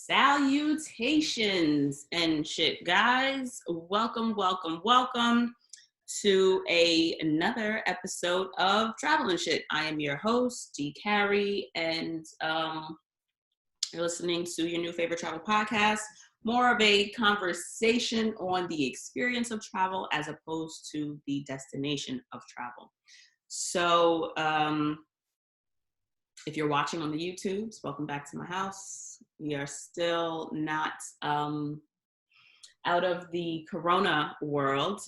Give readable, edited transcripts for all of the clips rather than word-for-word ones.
Salutations and shit, guys. Welcome to another episode of Travel and Shit. I am your host, D. Carey, and you're listening to your new favorite travel podcast, more of a conversation on the experience of travel as opposed to the destination of travel. So, if you're watching on the YouTubes, welcome back to my house. We are still not out of the Corona world.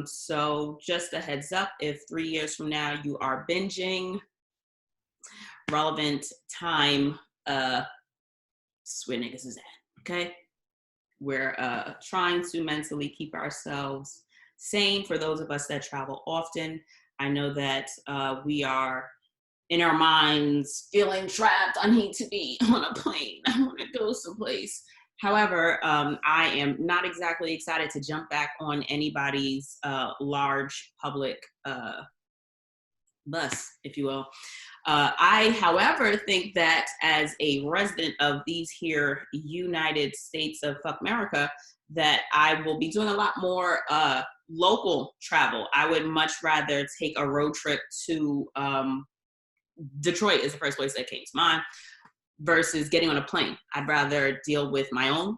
So just a heads up, if 3 years from now you are binging, relevant time, it's where niggas is at, okay? We're trying to mentally keep ourselves sane for those of us that travel often. I know that we are in our minds feeling trapped. I need to be on a plane. I want to go someplace. However, I am not exactly excited to jump back on anybody's large public bus, if you will. I, however, think that as a resident of these here United States of fuck America, that I will be doing a lot more local travel. I would much rather take a road trip to Detroit is the first place that came to mind versus getting on a plane. I'd rather deal with my own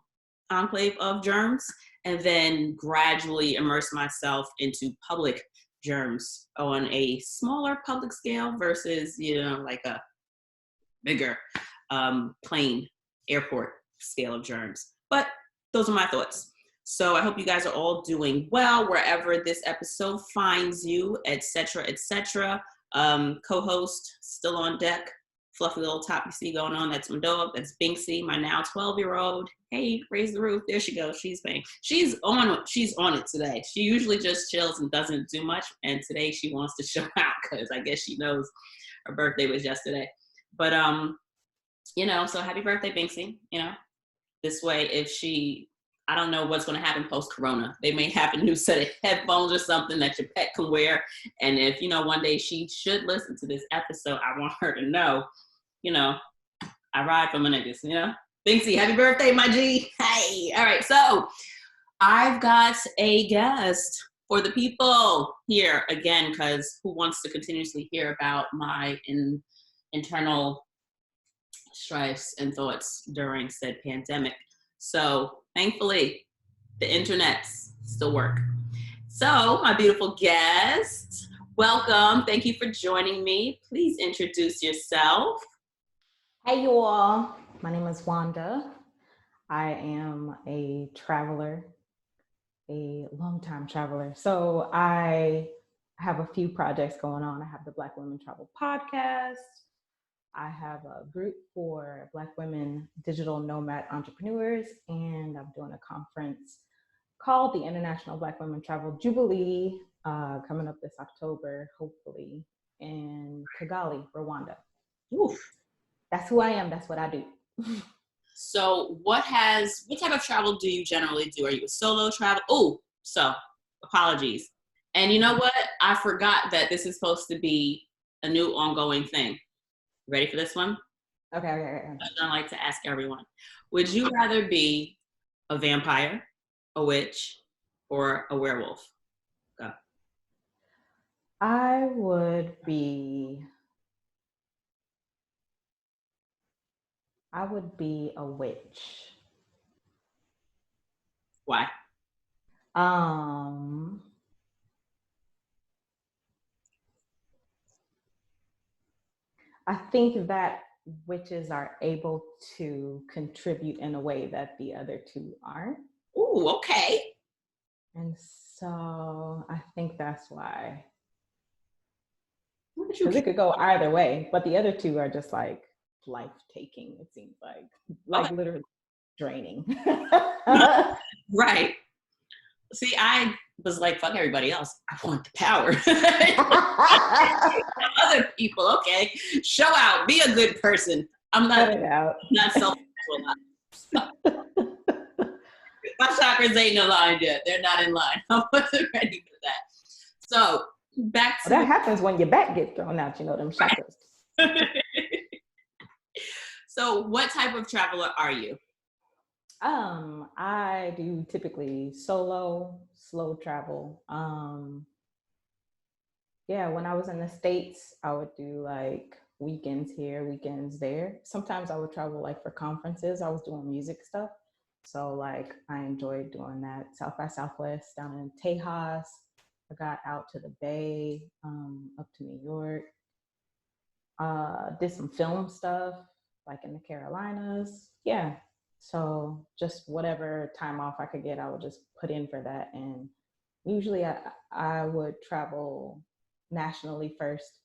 enclave of germs and then gradually immerse myself into public germs on a smaller public scale versus, like a bigger plane airport scale of germs. But those are my thoughts. So I hope you guys are all doing well wherever this episode finds you, etc., etc. Co-host still on deck, fluffy little top you see going on. That's my dog. That's Binksy, my now 12-year-old. Hey, raise the roof. There she goes. She's on it today. She usually just chills and doesn't do much, and today she wants to show out because I guess she knows her birthday was yesterday. But so happy birthday, Binksy. This way, I don't know what's going to happen post-corona. They may have a new set of headphones or something that your pet can wear. And if, one day she should listen to this episode, I want her to know, I ride for my niggas, Binksy, happy birthday, my G. Hey. All right. So I've got a guest for the people here again, because who wants to continuously hear about my internal strifes and thoughts during said pandemic. So thankfully, the internets still work. So my beautiful guest, welcome. Thank you for joining me. Please introduce yourself. Hey, you all. My name is Wanda. I am a traveler, a longtime traveler. So I have a few projects going on. I have the Black Women Travel Podcast. I have a group for Black women digital nomad entrepreneurs, and I'm doing a conference called the International Black Women Travel Jubilee coming up this October, hopefully, in Kigali, Rwanda. Oof. That's who I am. That's what I do. So what type of travel do you generally do? Are you a solo travel? Oh, so apologies. And you know what? I forgot that this is supposed to be a new ongoing thing. Ready for this one? Okay. I like to ask everyone. Would you rather be a vampire, a witch, or a werewolf? Go. I would be a witch. Why? I think that witches are able to contribute in a way that the other two aren't. Ooh, okay. And so I think that's why. Because it could go either way, but the other two are just like life-taking, it seems like okay. Literally draining. Right. See, I was like, fuck everybody else. I want the power. Other people, okay. Show out. Be a good person. I'm not self-actualized. My chakras ain't aligned yet. They're not in line. I wasn't ready for that. So back to that happens when your back gets thrown out, them chakras. So what type of traveler are you? I do typically solo, slow travel. Yeah, when I was in the States, I would do like weekends here, weekends there. Sometimes I would travel like for conferences. I was doing music stuff. So like I enjoyed doing that. South by Southwest down in Tejas. I got out to the Bay, up to New York. Did some film stuff like in the Carolinas. Yeah. So just whatever time off I could get, I would just put in for that. And usually I would travel nationally first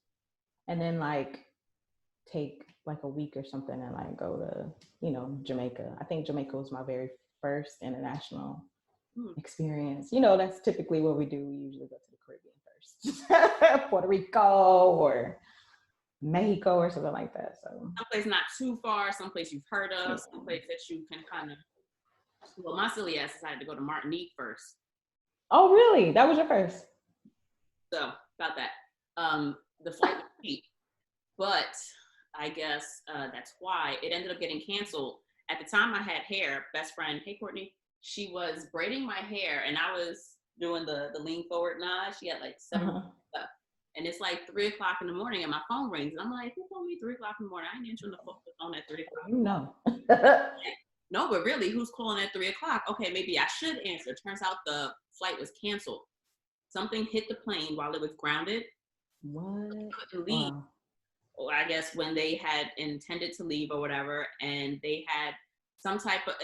and then like take like a week or something and like go to, Jamaica. I think Jamaica was my very first international experience. That's typically what we do. We usually go to the Caribbean first. Puerto Rico or Mexico or something like that. So Someplace not too far, someplace you've heard yeah. of, someplace that you can kind of. Well, my silly ass decided to go to Martinique first. Oh, really? That was your first? So about that, the flight was cheap, but I guess that's why it ended up getting canceled. At the time, I had hair. Best friend, hey Courtney, she was braiding my hair, and I was doing the lean forward nod. She had like 7 stuff, and it's like 3:00 in the morning, and my phone rings, and I'm like, who called me 3:00 in the morning? I ain't answering the phone at 3:00. You know. No, but really, who's calling at 3:00? Okay, maybe I should answer. Turns out the flight was canceled. Something hit the plane while it was grounded. What? Couldn't leave. Wow. Or I guess when they had intended to leave or whatever, and they had some type of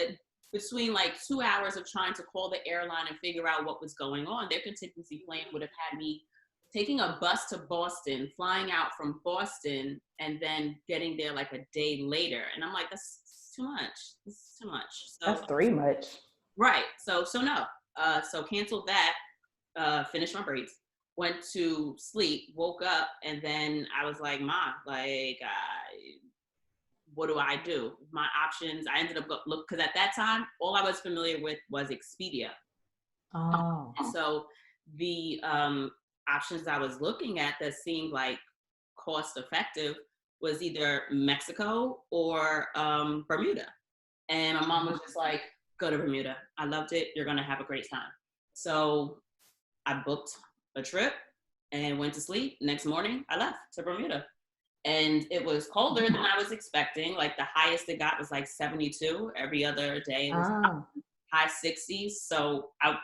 between like 2 hours of trying to call the airline and figure out what was going on. Their contingency plan would have had me taking a bus to Boston, flying out from Boston, and then getting there like a day later. And I'm like, that's too much. This is too much. So That's three much. right. So no. So canceled that. Finished my braids, went to sleep, woke up, and then I was like, Ma, like, what do I do? My options, I ended up look, because at that time, all I was familiar with was Expedia. Oh. And so the options I was looking at that seemed like cost effective was either Mexico or Bermuda. And my mom was just like, go to Bermuda. I loved it. You're going to have a great time. So I booked a trip and went to sleep. Next morning, I left to Bermuda. And it was colder than I was expecting. Like the highest it got was like 72. Every other day it was high 60s. So I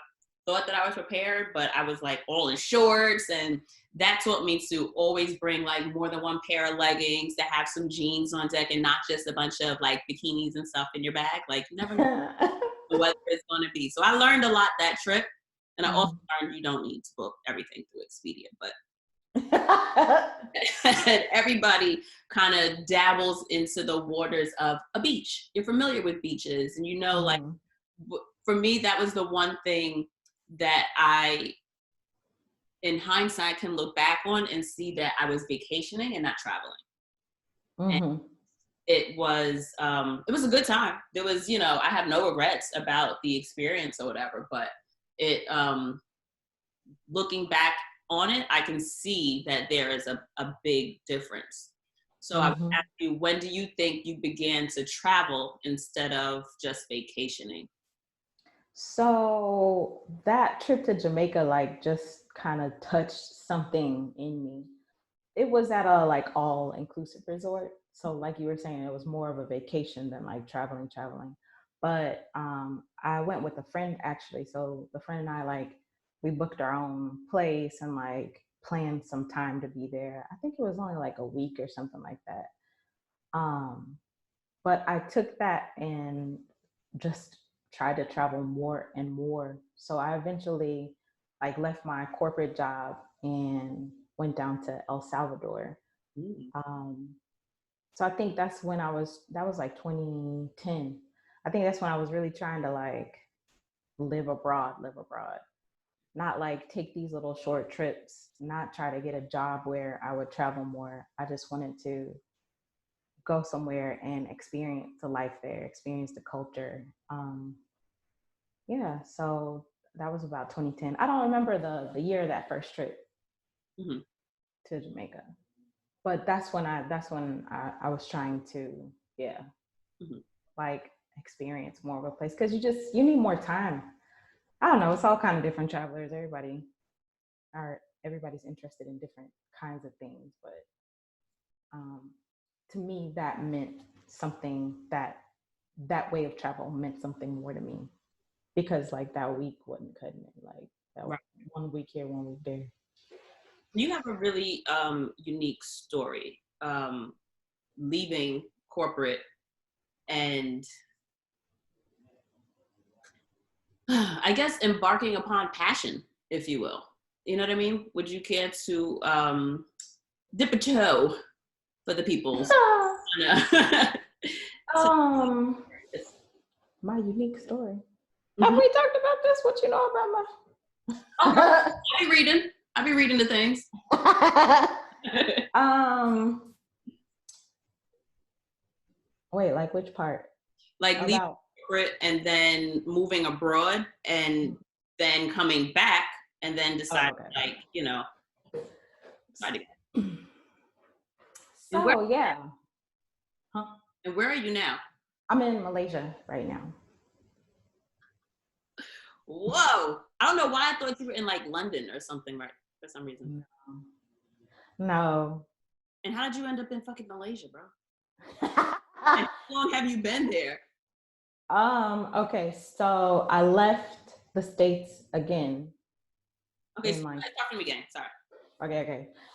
thought that I was prepared, but I was like all in shorts. And that taught me to always bring like more than one pair of leggings, to have some jeans on deck and not just a bunch of like bikinis and stuff in your bag. Like you never know the weather is going to be. So I learned a lot that trip. And I also learned you don't need to book everything through Expedia, but everybody kind of dabbles into the waters of a beach. You're familiar with beaches, and like, for me, that was the one thing that I, in hindsight, can look back on and see that I was vacationing and not traveling. And it was a good time. There was, I have no regrets about the experience or whatever, but it, looking back on it, I can see that there is a big difference. So I would ask you, when do you think you began to travel instead of just vacationing? So that trip to Jamaica, like, just kind of touched something in me. It was at a like all inclusive resort. So like you were saying, it was more of a vacation than like traveling. But I went with a friend actually. So the friend and I, like, we booked our own place and like planned some time to be there. I think it was only like a week or something like that. But I took that and just tried to travel more and more. So I eventually like left my corporate job and went down to El Salvador. So I think that was like 2010. I think that's when I was really trying to like live abroad, not like take these little short trips, not try to get a job where I would travel more. I just wanted to go somewhere and experience the life there, experience the culture. Yeah, so that was about 2010. I don't remember the year of that first trip to Jamaica, but that's when I was trying to like experience more of a place because you need more time. I don't know. It's all kind of different travelers. Everybody's interested in different kinds of things, but to me, that meant something that way of travel meant something more to me because like that week wasn't cutting it. Like that Right. 1 week here, 1 week there. You have a really unique story, leaving corporate and I guess embarking upon passion, if you will. You know what I mean? Would you care to dip a toe for the peoples? My unique story. Mm-hmm. Have we talked about this? What you know about my? Okay. I'll be reading the things. Wait, like which part? Like leaving corporate and then moving abroad and then coming back and then deciding like, you know. So yeah. Huh? And where are you now? I'm in Malaysia right now. Whoa. I don't know why I thought you were in like London or something, right? For some reason. No. And how did you end up in fucking Malaysia, bro? And how long have you been there? Okay, so I left the States again. Okay, so let's talk to me again. Sorry.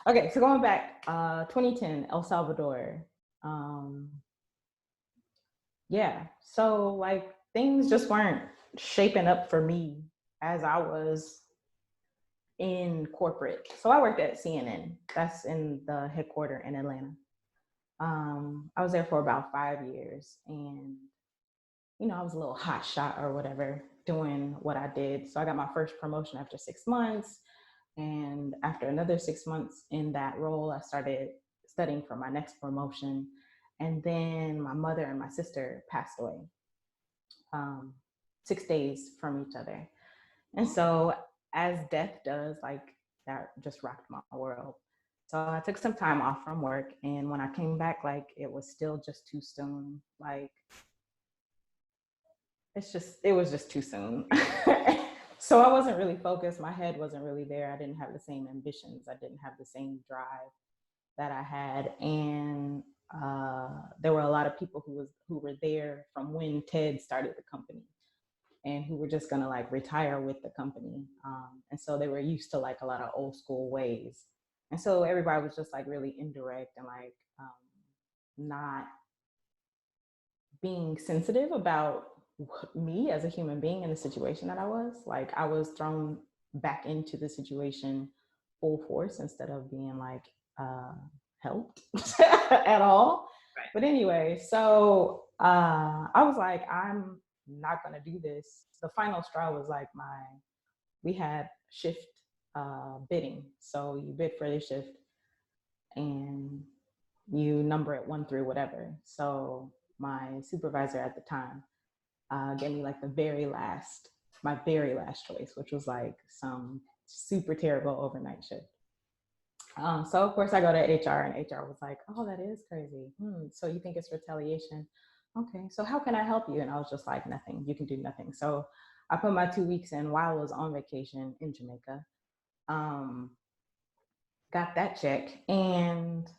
Okay, so going back, 2010, El Salvador. Yeah, so like things just weren't shaping up for me as I was in corporate. So I worked at CNN. That's in the headquarters in Atlanta. I was there for about 5 years, and you know, I was a little hot shot or whatever doing what I did. So I got my first promotion after 6 months. And after another 6 months in that role, I started studying for my next promotion. And then my mother and my sister passed away 6 days from each other. And so as death does, like that just rocked my world. So I took some time off from work. And when I came back, like it was still just too soon. Like it was just too soon. So I wasn't really focused. My head wasn't really there. I didn't have the same ambitions. I didn't have the same drive that I had. And there were a lot of people who were there from when Ted started the company and who were just gonna like retire with the company. And so they were used to like a lot of old school ways. And so everybody was just like really indirect and like not being sensitive about me as a human being in the situation that I was. Like I was thrown back into the situation full force instead of being like helped at all. Right. But anyway, so I was like, I'm not gonna do this. The final straw was like we had shift bidding. So you bid for the shift and you number it 1 through whatever. So my supervisor at the time gave me like my very last choice, which was like some super terrible overnight shift. So of course I go to HR and HR was like, oh, that is crazy. So you think it's retaliation? Okay, so how can I help you? And I was just like, nothing, you can do nothing. So I put my 2 weeks in while I was on vacation in Jamaica, got that check and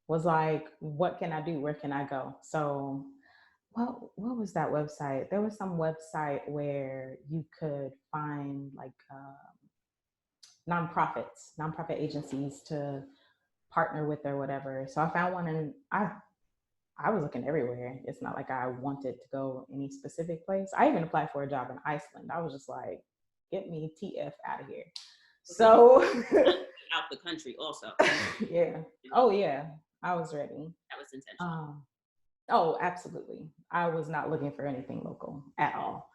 was like, what can I do? Where can I go? So what was that website? There was some website where you could find like nonprofit agencies to partner with or whatever. So I found one and I was looking everywhere. It's not like I wanted to go any specific place. I even applied for a job in Iceland. I was just like, get me TF out of here. So out the country also. Yeah. Oh yeah. I was ready. That was intentional. Oh, absolutely. I was not looking for anything local at all.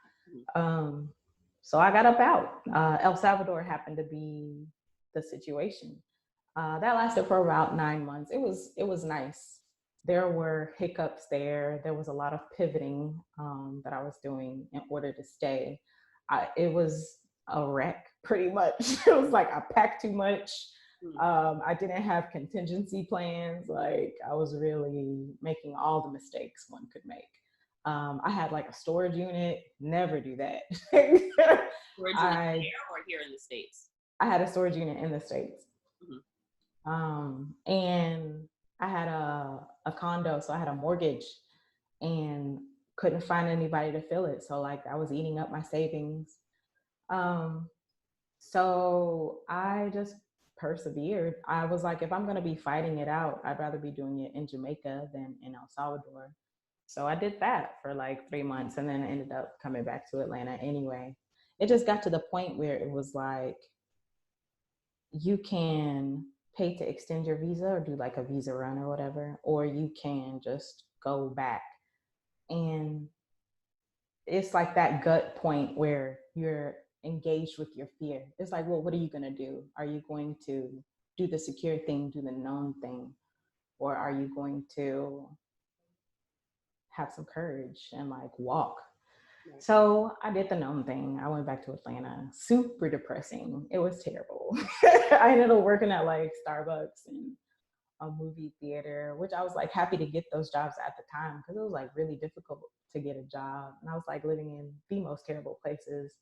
So I got up out. El Salvador happened to be the situation. That lasted for about 9 months. It was nice. There were hiccups there. There was a lot of pivoting that I was doing in order to stay. It was a wreck, pretty much. It was like I packed too much. I didn't have contingency plans. Like I was really making all the mistakes one could make. I had like a storage unit. Never do that. Where you live I there or here in the States? I had a storage unit in the States. Hmm. And I had a condo, so I had a mortgage and couldn't find anybody to fill it. So like I was eating up my savings. Um, so I just persevered. I was like, if I'm going to be fighting it out, I'd rather be doing it in Jamaica than in El Salvador. So I did that for like 3 months and then I ended up coming back to Atlanta anyway. It just got to the point where it was like, you can pay to extend your visa or do like a visa run or whatever, or you can just go back. And it's like that gut point where you're engaged with your fear. It's like, well, what are you going to do? Are you going to do the secure thing, do the known thing? Or are you going to have some courage and like walk? So I did the known thing. I went back to Atlanta. Super depressing. It was terrible. I ended up working at like Starbucks and a movie theater, which I was like happy to get those jobs at the time because it was like really difficult to get a job. And I was like living in the most terrible places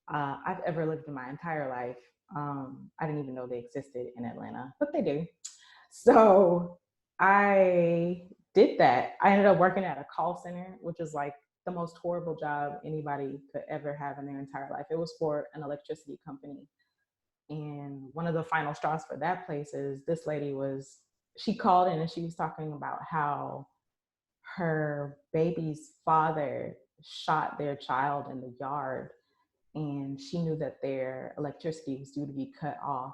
I've ever lived in my entire life. I didn't even know they existed in Atlanta, but they do. So I did that. I ended up working at a call center, which is like the most horrible job anybody could ever have in their entire life. It was for an electricity company. And one of the final straws for that place is this lady she called in and she was talking about how her baby's father shot their child in the yard and she knew that their electricity was due to be cut off.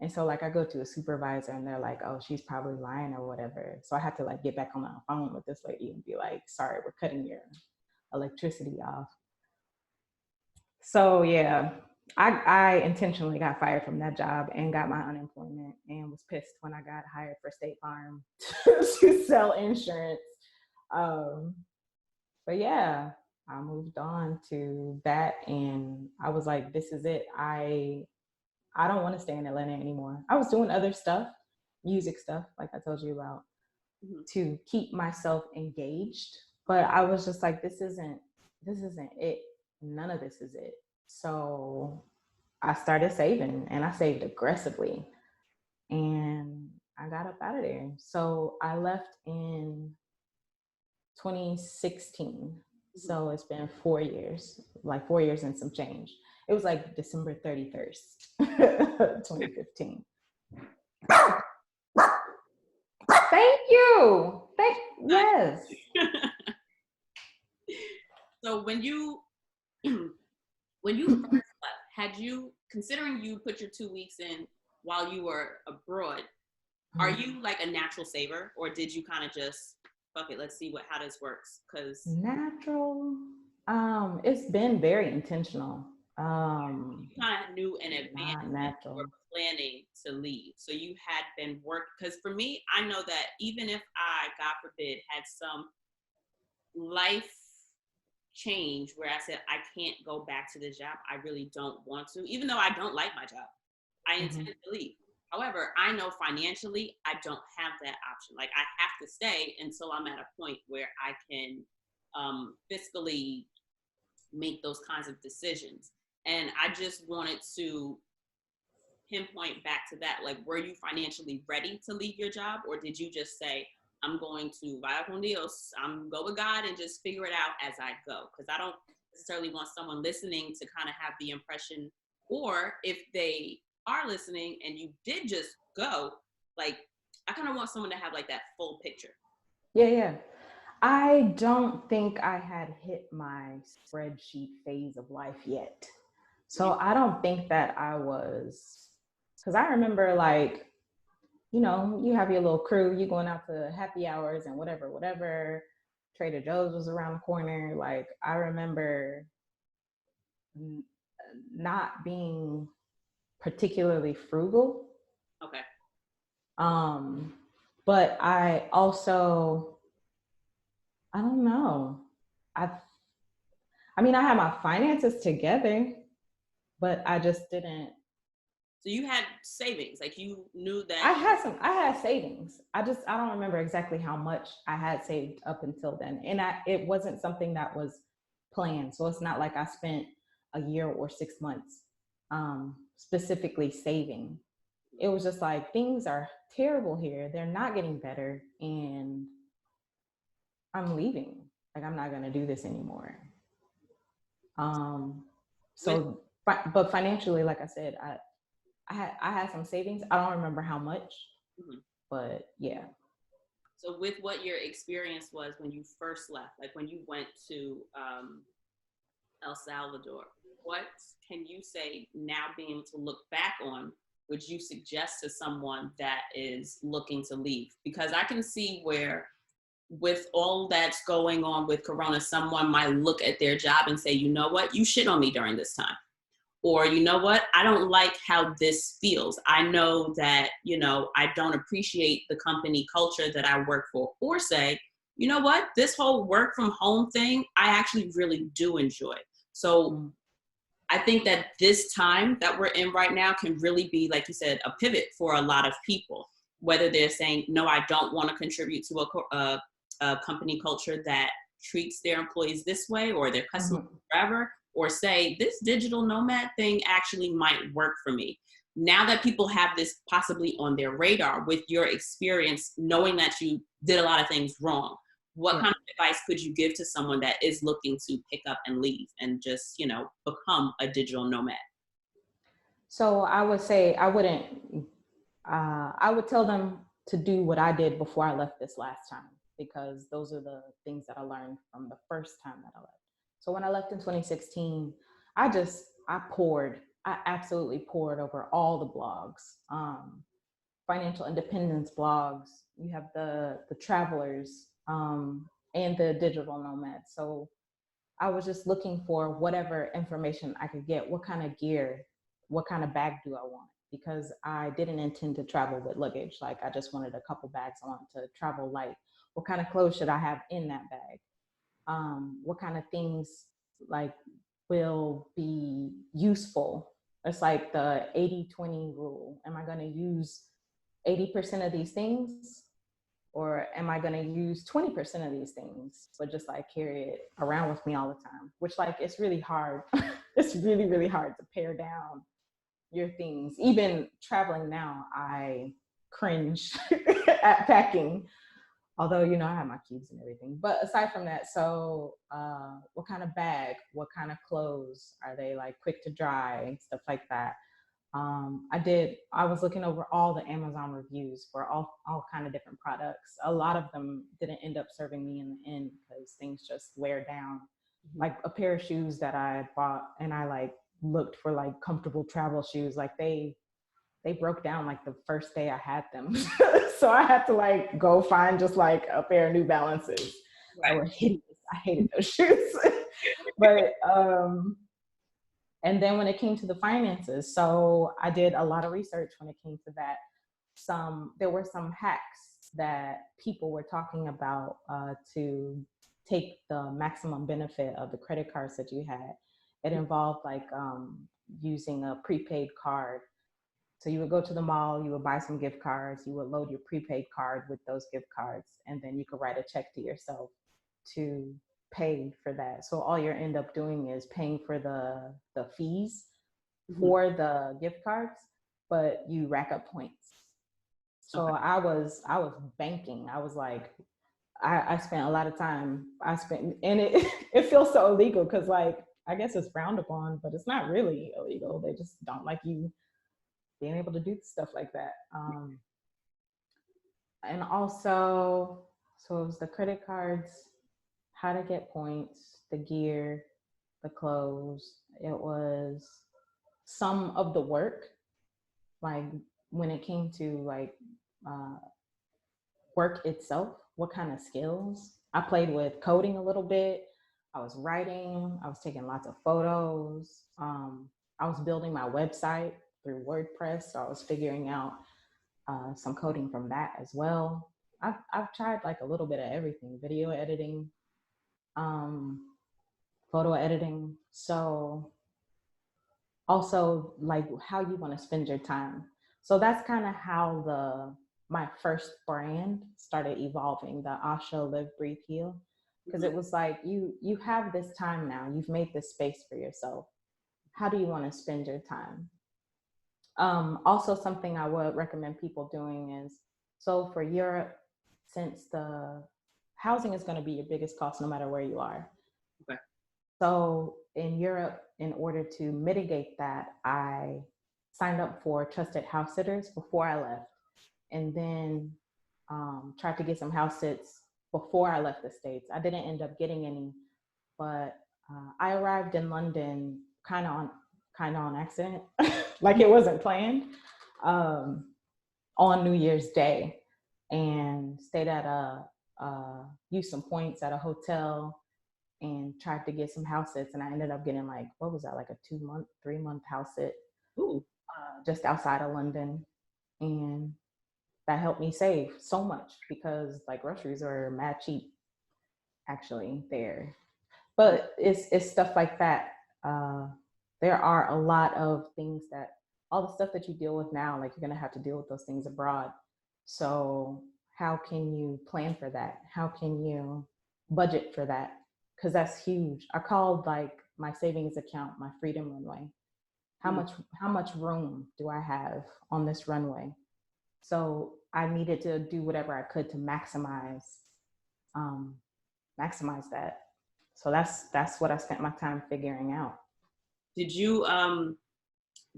And so like I go to a supervisor and they're like, oh, she's probably lying or whatever. So I had to like get back on the phone with this lady and be like, sorry, we're cutting your electricity off. So yeah, I intentionally got fired from that job and got my unemployment and was pissed when I got hired for State Farm to sell insurance. Um, but yeah, I moved on to that and I was like, this is it. I don't want to stay in Atlanta anymore. I was doing other stuff, music stuff, like I told you about, Hmm. to keep myself engaged. But I was just like, this isn't it. None of this is it. So I started saving and I saved aggressively and I got up out of there. So I left in 2016. So it's been 4 years, like 4 years and some change. It was like December 31st, 2015. Thank you. Yes. So when you when you first left, had you, considering you put your 2 weeks in while you were abroad, are you like a natural saver, or did you kind of just fuck it, let's see how this works? Because natural. It's been very intentional. you kind of knew in advance Not that you were natural. planning to leave, so you had been work. Because for me, I know that even if I, God forbid, had some life change where I said I can't go back to this job, I really don't want to, even though I don't like my job, I intend to leave. However, I know financially I don't have that option. Like I have to stay until I'm at a point where I can fiscally make those kinds of decisions. And I just wanted to pinpoint back to that. Like, were you financially ready to leave your job, or did you just say, I'm going to vaya con Dios, I'm go with God and just figure it out as I go? Because I don't necessarily want someone listening to kind of have the impression, or if they are listening and you did just go, like, I kind of want someone to have like that full picture. Yeah, yeah. I don't think I had hit my spreadsheet phase of life yet. So I don't think that I was, because I remember like, you have your little crew, you going out to happy hours and whatever, whatever. Trader Joe's was around the corner. Like I remember not being particularly frugal. Okay. But I also, I don't know. I I mean, I had my finances together, but I just didn't So you had savings, like you knew I that. had some, I had savings. I don't remember exactly how much I had saved up until then. And it wasn't something that was planned. So it's not like I spent a year or 6 months specifically saving. It was just like, things are terrible here. They're not getting better. And I'm leaving. Like, I'm not going to do this anymore. Um, With so, but financially, like I said, I had some savings. I don't remember how much, mhm. but yeah. So with what your experience was when you first left, like when you went to El Salvador, what can you say now, being able to look back on, would you suggest to someone that is looking to leave? Because I can see where, with all that's going on with Corona, someone might look at their job and say, you know what, you shit on me during this time. Or, you know what, I don't like how this feels. I know that, I don't appreciate the company culture that I work for. Or say, you know what, this whole work from home thing, I actually really do enjoy. So Mm. I think that this time that we're in right now can really be, like you said, a pivot for a lot of people, whether they're saying, no, I don't want to contribute to a company culture that treats their employees this way or their customers Mm-hmm. forever, or say this digital nomad thing actually might work for me. Now that people have this possibly on their radar, with your experience, knowing that you did a lot of things wrong, what Yeah. kind of advice could you give to someone that is looking to pick up and leave and just, become a digital nomad? So I would say I wouldn't, I would tell them to do what I did before I left this last time, because those are the things that I learned from the first time that I left. So when I left in 2016, I absolutely poured over all the blogs, financial independence blogs. You have the travelers, and the digital nomads. So I was just looking for whatever information I could get. What kind of gear, what kind of bag do I want? Because I didn't intend to travel with luggage. Like, I just wanted a couple bags. I wanted to travel light. What kind of clothes should I have in that bag? What kind of things like will be useful? It's like the 80-20 rule. Am I going to use 80% of these things, or am I going to use 20% of these things, but just like carry it around with me all the time? Which, like, it's really hard. It's really, really hard to pare down your things. Even traveling now, I cringe at packing. Although, I have my keys and everything. But aside from that, so what kind of bag, what kind of clothes, are they like quick to dry, stuff like that. I was looking over all the Amazon reviews for all kind of different products. A lot of them didn't end up serving me in the end because things just wear down. Mm-hmm. Like a pair of shoes that I bought, and I like looked for like comfortable travel shoes. Like, they broke down like the first day I had them. So I had to like go find just like a pair of New Balances that Right. were hideous. I hated those shoes. But and then when it came to the finances, so I did a lot of research when it came to that. There were some hacks that people were talking about to take the maximum benefit of the credit cards that you had. It involved like using a prepaid card. So you would go to the mall, you would buy some gift cards, you would load your prepaid card with those gift cards, and then you could write a check to yourself to pay for that. So all you're end up doing is paying for the fees Mm-hmm. for the gift cards, but you rack up points. So Okay. I was banking. I was like, I spent a lot of time. And it it feels so illegal because, like, I guess it's frowned upon, but it's not really illegal. They just don't like you being able to do stuff like that. And also, so it was the credit cards, how to get points, the gear, the clothes. It was some of the work, like when it came to like uh, work itself, what kind of skills. I played with coding a little bit. I was writing. I was taking lots of photos. I was building my website through WordPress, so I was figuring out some coding from that as well. I've tried like a little bit of everything: video editing, um, photo editing. So also like how you want to spend your time. So that's kind of how my first brand started evolving, the Asha Live Breathe Heal, because Mhm. it was like you have this time now, you've made this space for yourself. How do you want to spend your time? Also, something I would recommend people doing is, so for Europe, since the housing is going to be your biggest cost no matter where you are. Okay. So in Europe, in order to mitigate that, I signed up for trusted house sitters before I left, and then tried to get some house sits before I left the States. I didn't end up getting any, but I arrived in London kind of on accident, like it wasn't planned, um, on New Year's Day, and stayed at used some points at a hotel and tried to get some house sits, and I ended up getting like, what was that, like a 2-month, 3-month house sit, Ooh. just outside of London, and that helped me save so much because like groceries are mad cheap actually there. But it's stuff like that. Uh, there are a lot of things that all the stuff that you deal with now, like you're gonna have to deal with those things abroad. So how can you plan for that? How can you budget for that? Because that's huge. I called like my savings account my freedom runway. How Mhm. much how much room do I have on this runway? So I needed to do whatever I could to um, maximize that. So that's what I spent my time figuring out. Did you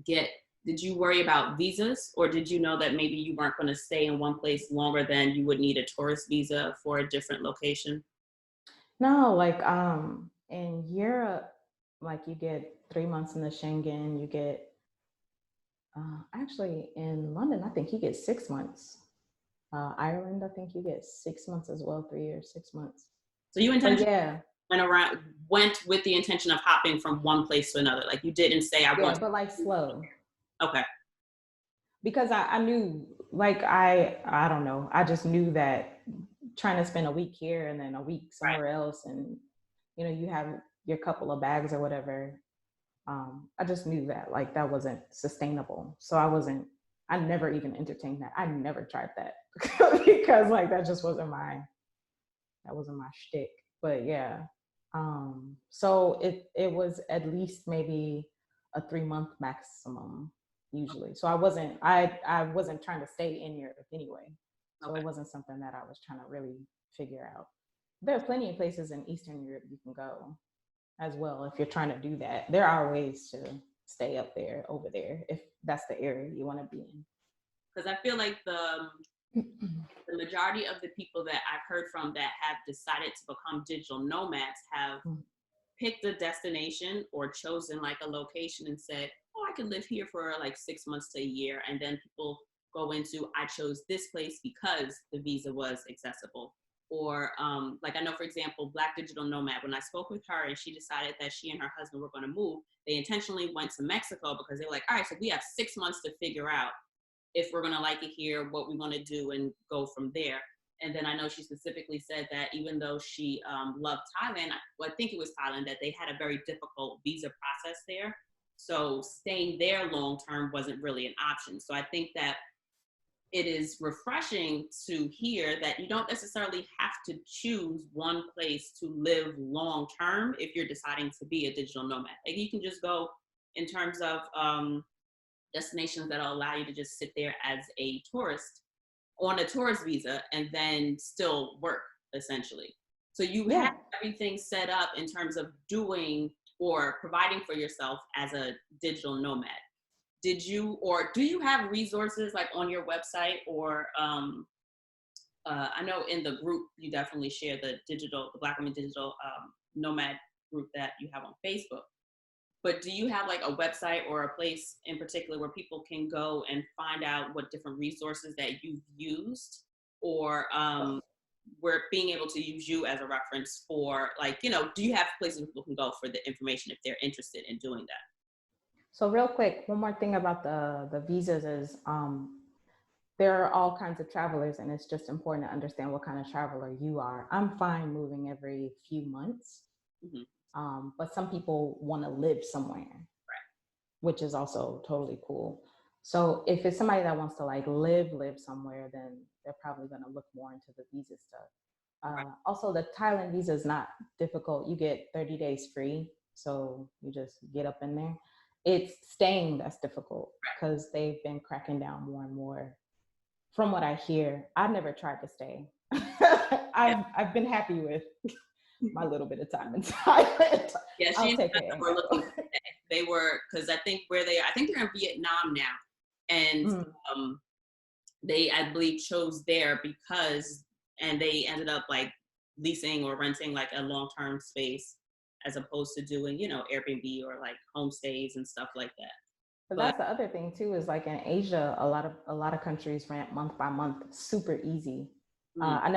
get did you worry about visas, or did you know that maybe you weren't going to stay in one place longer than you would need a tourist visa for a different location? No, like in Europe, like you get 3 months in the Schengen, you get actually in London, I think you get 6 months. Ireland, I think you get 6 months as well, 3 years, 6 months. So you But intentionally yeah, went with the intention of hopping from one place to another. Like you didn't say I yeah, want but like to. slow. Okay. Because I knew, like I don't know, I just knew that trying to spend a week here and then a week Right. somewhere else, and you have your couple of bags or whatever. I just knew that like that wasn't sustainable, so I never even entertained that. I never tried that because like that wasn't my shtick. But yeah, so it was at least maybe a 3-month maximum usually. So I wasn't trying to stay in Europe anyway. So Okay. it wasn't something that I was trying to really figure out. There are plenty of places in Eastern Europe you can go as well if you're trying to do that. There are ways to stay up there, over there, if that's the area you want to be Because I feel like in. the majority of the people that I've heard from that have decided to become digital nomads have picked a destination or chosen like a location and said, oh, I can live here for like 6 months to a year. And then people go into, I chose this place because the visa was accessible. Or like I know, for example, Black Digital Nomad, when I spoke with her and she decided that she and her husband were going to move, they intentionally went to Mexico because they were like, all right, so we have 6 months to figure out if we're going to like it here, what we want to do, and go from there. And then I know she specifically said that even though she loved Thailand, I think it was Thailand, that they had a very difficult visa process there. So staying there long term wasn't really an option. So I think that it is refreshing to hear that you don't necessarily have to choose one place to live long term if you're deciding to be a digital nomad. Like you can just go in terms of destinations that'll allow you to just sit there as a tourist on a tourist visa and then still work essentially. So you have Yeah. everything set up in terms of doing or providing for yourself as a digital nomad. Did you or do you have resources like on your website or I know in the group you definitely share the Black Women Digital Nomad group that you have on Facebook. But do you have like a website or a place in particular where people can go and find out what different resources that you've used, or we're being able to use you as a reference for like, do you have places where people can go for the information if they're interested in doing that? So real quick, one more thing about the visas is there are all kinds of travelers, and it's just important to understand what kind of traveler you are. I'm fine moving every few months, Mm-hmm. but some people want to live somewhere. which is also totally cool. So if it's somebody that wants to like live somewhere, then they're probably going to look more into the visa stuff. Right. Also, the Thailand visa is not difficult. You get 30 days free, so you just get up in there. It's staying that's difficult because they've been cracking down more and more. From what I hear, I've never tried to stay. I've been happy with my little bit of time in Thailand. Yeah, I'll she and take her it. were looking. They were, because I think where they are, I think they're in Vietnam now, and Mm. they, I believe, chose there because, and they ended up like leasing or renting like a long-term space as opposed to doing, you know, Airbnb or like homestays and stuff like that. But But that's the other thing too, is like in Asia, a lot of countries rent month by month, super easy. mm, I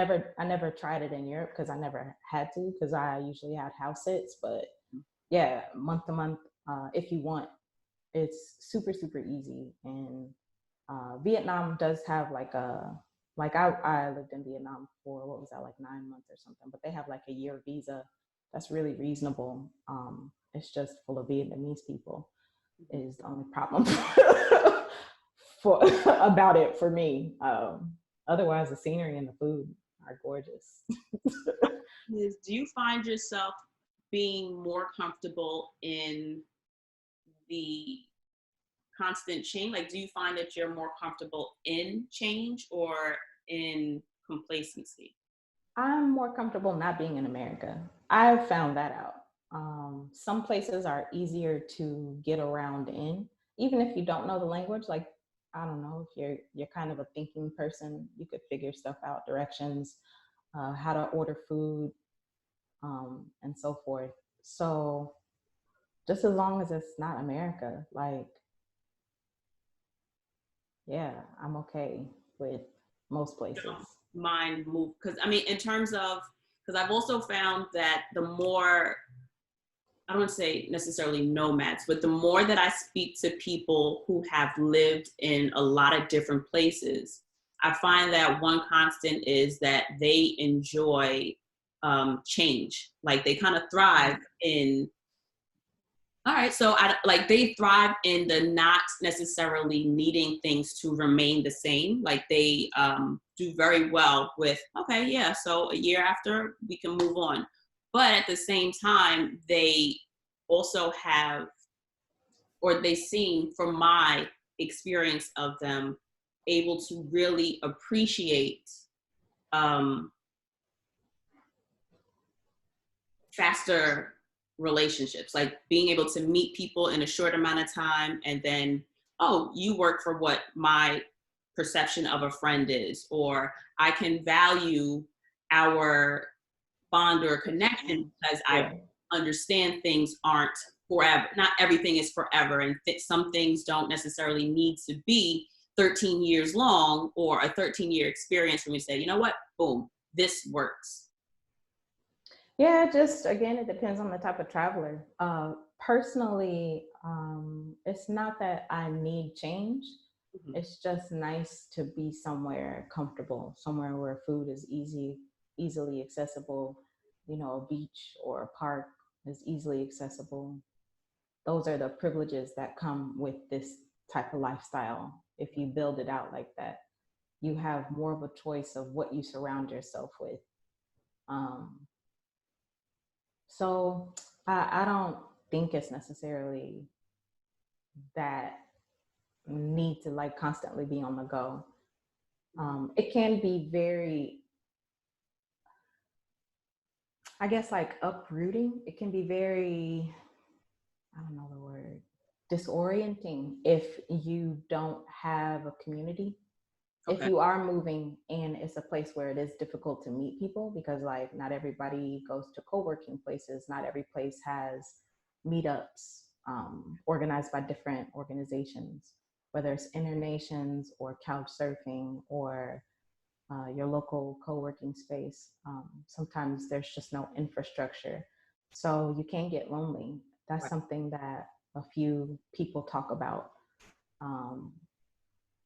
never tried it in Europe because I never had to, because I usually had house sits. But yeah, month to month, if you want, it's super super easy. And Vietnam does have like I lived in Vietnam for, what was that, like 9 months or something, but they have like a year visa that's really reasonable. It's just full of Vietnamese people is the only problem for about it for me. Otherwise, the scenery and the food are gorgeous. do you find yourself being more comfortable in the constant change? Like, do you find that you're more comfortable in change or in complacency? I'm more comfortable not being in America. I've found that out. Some places are easier to get around in, even if you don't know the language. Like, I don't know, if you're kind of a thinking person, you could figure stuff out, directions, how to order food, and so forth. So just as long as it's not America, like, yeah, I'm okay with most places. Mind move, because I mean, in terms of, because I've also found that the more, I don't want to say necessarily nomads, but the more that I speak to people who have lived in a lot of different places, I find that one constant is that they enjoy change. Like they kind of thrive in, all right, so I like, they thrive in the not necessarily needing things to remain the same. Like they do very well with, okay, yeah, so a year after we can move on. But at the same time, they also have, or they seem, from my experience of them, able to really appreciate um, faster relationships, like being able to meet people in a short amount of time and then, oh, you work for what my perception of a friend is, or I can value our bond or connection because I Yeah. understand things aren't forever. Not everything is forever, and some things don't necessarily need to be 13 years long or a 13-year experience for me to say, you know what, boom, this works. Yeah, just again, it depends on the type of traveler. Personally, it's not that I need change. Mhm. It's just nice to be somewhere comfortable, somewhere where food is easily accessible. You know, a beach or a park is easily accessible. Those are the privileges that come with this type of lifestyle. If you build it out like that, you have more of a choice of what you surround yourself with. Um, So I don't think it's necessarily that need to like constantly be on the go. It can be very, I guess, like uprooting. It can be very, I don't know the word, disorienting if you don't have a community. If Okay. you are moving and it's a place where it is difficult to meet people, because like not everybody goes to co-working places, not every place has meetups organized by different organizations, whether it's InterNations or couch surfing or your local co-working space. Sometimes there's just no infrastructure, so you can get lonely. That's Right. something that a few people talk about. um,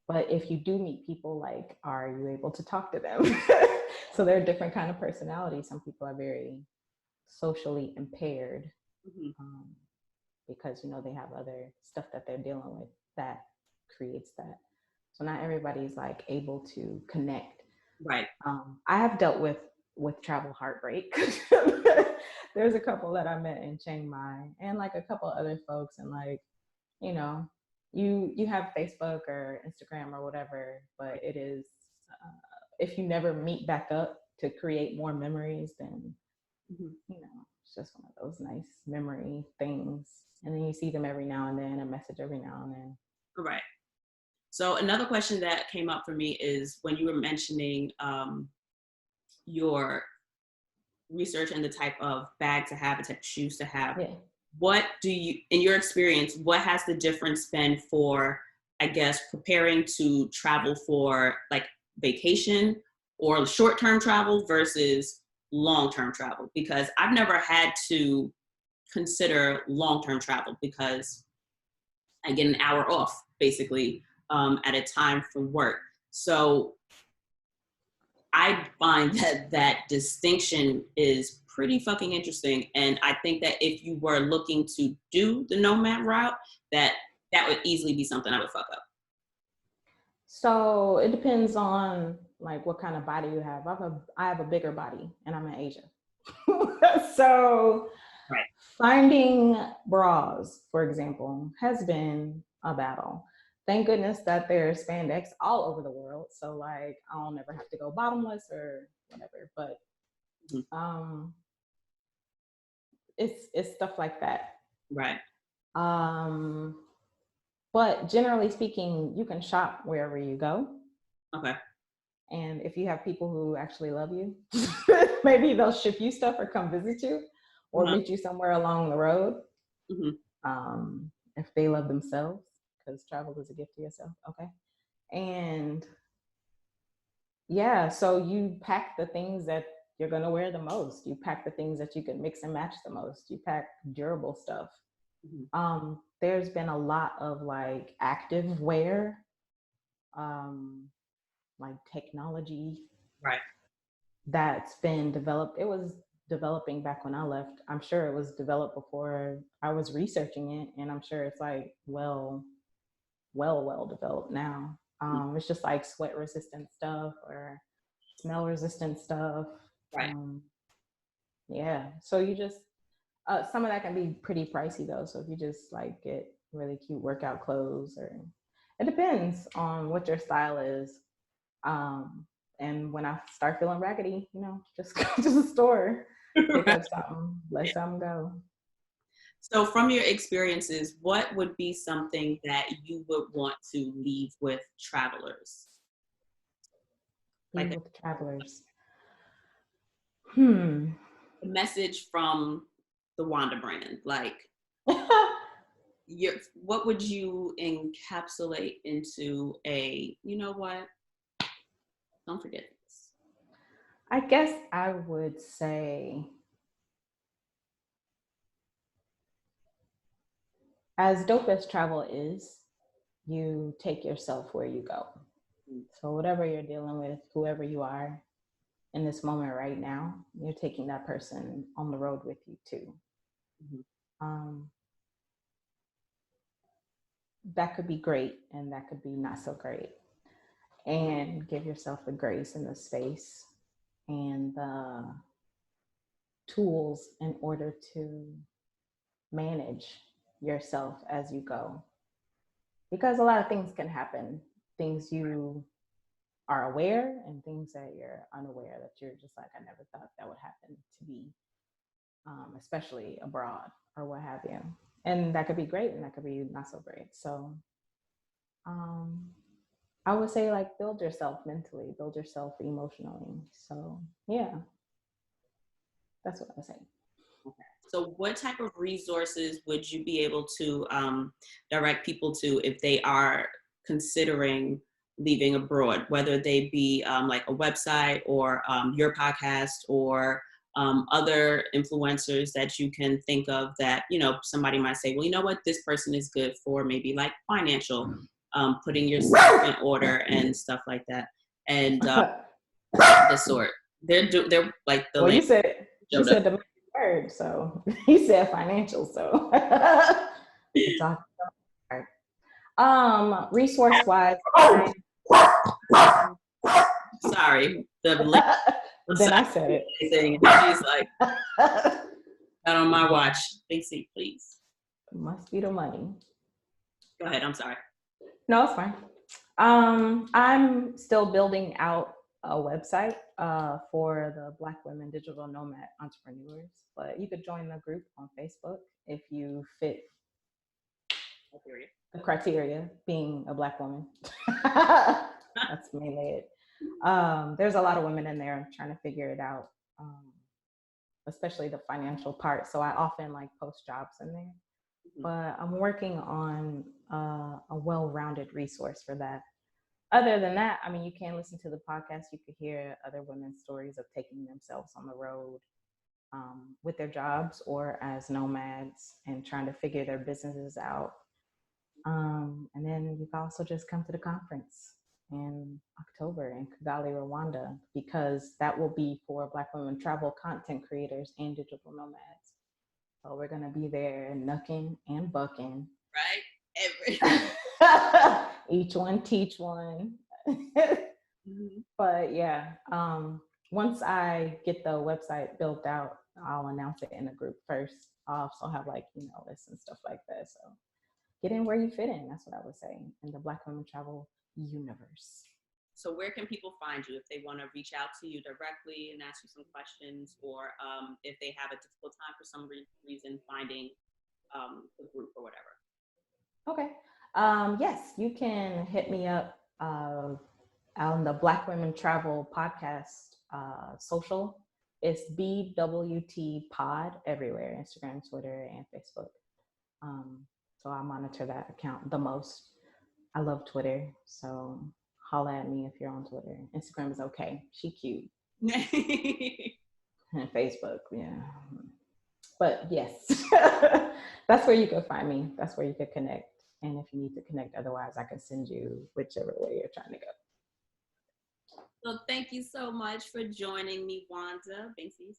but if you do meet people, like, are you able to talk to them? So they're a different kind of personality. Some people are very socially impaired. Mhm. um, because, you know, they have other stuff that they're dealing with that creates that. So not everybody's like able to connect. Right. I have dealt with travel heartbreak. There's a couple that I met in Chiang Mai and like a couple other folks, and like, you know, you have Facebook or Instagram or whatever, but it is if you never meet back up to create more memories, then you know, it's just one of those nice memory things. And then you see them every now and then, a message every now and then. Right. So another question that came up for me is when you were mentioning your research and the type of bag to have, the type of shoes to have. Yeah. What do you, in your experience, what has the difference been for, I guess, preparing to travel for like vacation or short-term travel versus long-term travel? Because I've never had to consider long-term travel because I get an hour off basically at a time from work. So I find that distinction is pretty fucking interesting. And I think that if you were looking to do the nomad route, that would easily be something I would fuck up. So it depends on like what kind of body you have. I have a bigger body and I'm in Asia. So right. Finding bras, for example, has been a battle. Thank goodness that there's spandex all over the world. So like I'll never have to go bottomless or whatever, but it's stuff like that. Right. But generally speaking, you can shop wherever you go. Okay. And if you have people who actually love you, maybe they'll ship you stuff or come visit you or meet you somewhere along the road. If they love themselves, because travel is a gift to yourself. Okay. And yeah, so you pack the things that you're going to wear the most. You pack the things that you can mix and match the most. You pack durable stuff. There's been a lot of like active wear, like technology, right, that's been developed. It was developing back when I left. I'm sure it was developed before I was researching it, and I'm sure it's like well developed now. It's just like sweat resistant stuff or smell resistant stuff. Right. Yeah. So you just some of that can be pretty pricey though. So if you just like get really cute workout clothes, or it depends on what your style is. And when I start feeling raggedy, you know, just go to the store, pick up something, let something go. So from your experiences, what would be something that you would want to leave with travelers? Leave with travelers. A message from the Wanda brand, like what would you encapsulate into a, you know what, don't forget this? I guess I would say, as dope as travel is, you take yourself where you go. So whatever you're dealing with, whoever you are in this moment right now, you're taking that person on the road with you too. That could be great and that could be not so great. And give yourself the grace and the space and the tools in order to manage yourself as you go. Because a lot of things can happen, things you are aware and things that you're unaware, that you're just like, I never thought that would happen to me, especially abroad or what have you. And that could be great and that could be not so great. So I would say like build yourself mentally, build yourself emotionally. So yeah, that's what I would say. Okay. So what type of resources would you be able to direct people to if they are considering leaving abroad, whether they be like a website or your podcast or other influencers that you can think of that, you know, somebody might say, well, you know what, this person is good for maybe like financial, putting your stuff in order and stuff like that. And the sort, they're like the well, you said word. So he said financial. So it's all right. Resource wise, sorry. then I said it. She's like, not on my watch. Stacey, please. Must be the money. Go ahead. I'm sorry. No, it's fine. I'm still building out a website for the Black Women Digital Nomad Entrepreneurs, but you could join the group on Facebook if you fit the criteria, being a Black woman. That's mainly it. There's a lot of women in there trying to figure it out, especially the financial part. So I often like post jobs in there, but I'm working on a well-rounded resource for that. Other than that, I mean, you can listen to the podcast. You could hear other women's stories of taking themselves on the road with their jobs or as nomads and trying to figure their businesses out. And then you can also just come to the conference in October in Kigali, Rwanda, because that will be for Black women travel content creators and digital nomads. So we're going to be there knucking and bucking. Right. Each one teach one. But yeah, once I get the website built out, I'll announce it in a group first. I'll also have like email lists and stuff like that. So get in where you fit in. That's what I would say in the Black women travel universe. So where can people find you if they want to reach out to you directly and ask you some questions, or if they have a difficult time for some reason finding the group or whatever? Okay. Yes, you can hit me up on the Black Women Travel podcast social. It's BWT Pod everywhere, Instagram, Twitter, and Facebook. So I monitor that account the most. I love Twitter, so holla at me if you're on Twitter. Instagram is okay. She cute. And Facebook, yeah. But yes, that's where you can find me. That's where you can connect. And if you need to connect, otherwise I can send you whichever way you're trying to go. So thank you so much for joining me, Wanda. Thank you.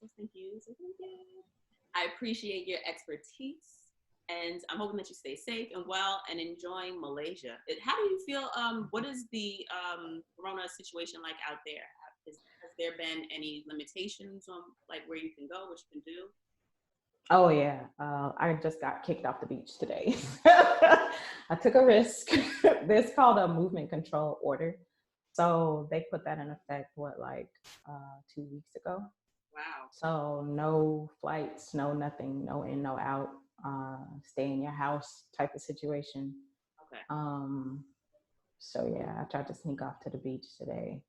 I appreciate your expertise. And I'm hoping that you stay safe and well and enjoying Malaysia. How do you feel? What is the corona situation like out there? Has there been any limitations on like where you can go, what you can do? Oh yeah, I just got kicked off the beach today. I took a risk. It's called a movement control order. So they put that in effect, 2 weeks ago? Wow. So no flights, no nothing, no in, no out. Stay in your house type of situation. Okay. So yeah, I tried to sneak off to the beach today,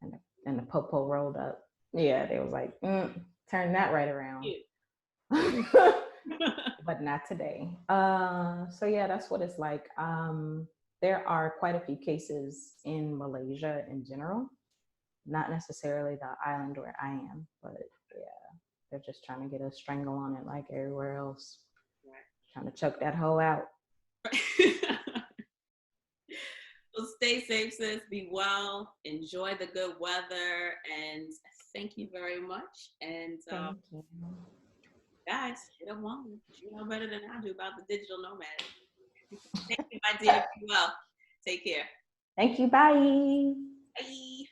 and the popo rolled up. Yeah, they was like, turn that right around. But not today. So yeah, that's what it's like. There are quite a few cases in Malaysia in general, not necessarily the island where I am, but yeah, they're just trying to get a strangle on it like everywhere else. Trying to choke that hoe out. Well, stay safe, sis. Be well. Enjoy the good weather. And thank you very much. And Thank you. Guys, hit up Wanda. You know better than I do about the digital nomad. Thank you, my dear. Be well. Take care. Thank you. Bye. Bye.